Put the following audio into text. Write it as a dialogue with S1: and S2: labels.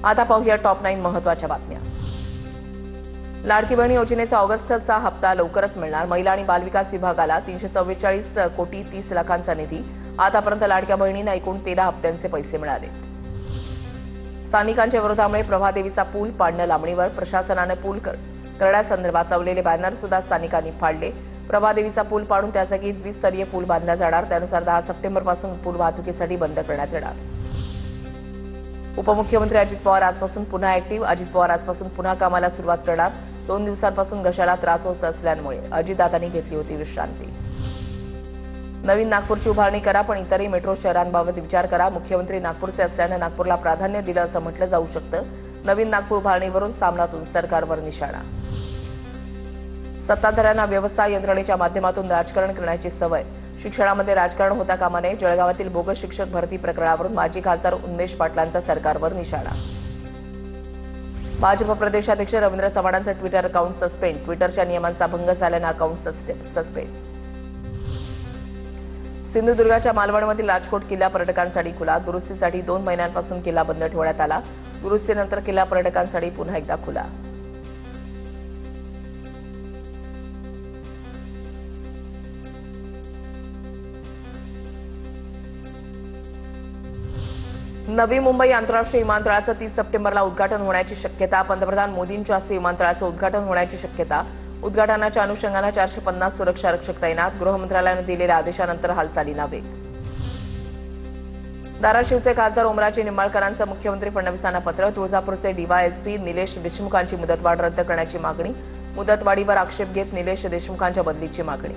S1: आता पाहूया टॉप 9 महत्त्वाच्या बातम्या। लाडकी बहीण योजनेचा ऑगस्टचा हप्ता लवकरच मिळणार। महिला आणि बालविकास विभागाला 344 कोटी 30 लाखांचा निधी। आतापर्यंत लाडक्या बहिणींना एकूण 13 हप्त्यांचे पैसे मिळाले। स्थानिकांच्या विरोधामुळे प्रभादेवीचा पूल पाडणं लांबणीवर। प्रशासनाने पूल करण्यासंदर्भात लावलेले बॅनर सुद्धा स्थानिकांनी फाडले। प्रभादेवीचा पूल पाडून त्या जागी द्विस्तरीय पूल बांधला जाणार। त्यानुसार 10 सप्टेंबरपासून पूल वाहतुकीसाठी बंद करण्यात येणार। उपमुख्यमंत्री अजित पवार आजपासून पुन्हा ऍक्टिव्ह। अजित पवार आजपासून पुन्हा कामाला सुरुवात करणार। 2 दिवसांपासून घशाला त्रास होत असल्यामुळे अजितदादांनी घेतली होती विश्रांती। नवीन नागपूरची उभारणी करा, पण इतरही मेट्रो शहरांबाबत विचार करा। मुख्यमंत्री नागपूरचे असल्याने नागपूरला प्राधान्य दिलं असं म्हटलं जाऊ शकतं। नवीन नागपूर उभारणीवरून सामनातून सरकारवर निशाणा। सत्ताधाऱ्यांना व्यवस्था यंत्रणेच्या माध्यमातून राजकारण करण्याची सवय। शिक्षणामध्ये राजकारण होता कामा नये। जळगावातील बोगस शिक्षक भरती प्रकरणावरून माजी खासदार उन्मेष पाटलांचा सरकारवर निशाणा। भाजप प्रदेशाध्यक्ष रवींद्र चव्हाणांचं ट्विटर अकाउंट सस्पेंड। ट्विटरच्या नियमांचा भंग झाल्यानं अकाउंट सस्पेंड। सिंधुदुर्गाच्या मालवणमधील राजकोट किल्ला पर्यटकांसाठी खुला। दुरुस्तीसाठी 2 महिन्यांपासून किल्ला बंद ठेवण्यात आला। दुरुस्तीनंतर किल्ला पर्यटकांसाठी पुन्हा एकदा खुला। नवी मुंबई आंतरराष्ट्रीय विमानतळाचं 30 सप्टेंबरला उद्घाटन होण्याची शक्यता। पंतप्रधान मोदींच्या हस्ते विमानतळाचं उद्घाटन होण्याची शक्यता। उद्घाटनाच्या अनुषंगाने 450 सुरक्षा रक्षक तैनात। गृहमंत्रालयाने दिलेल्या आदेशानंतर हालचालींना वेग। धाराशिवचे खासदार ओमराजे निंबाळकरांचं मुख्यमंत्री फडणवीसांना पत्र। तुळजापूरचे डीवायएसपी निलेश देशमुखांची मुदतवाढ रद्द करण्याची मागणी। मुदतवाढीवर आक्षेप घेत निलेश देशमुखांच्या बदलीची मागणी।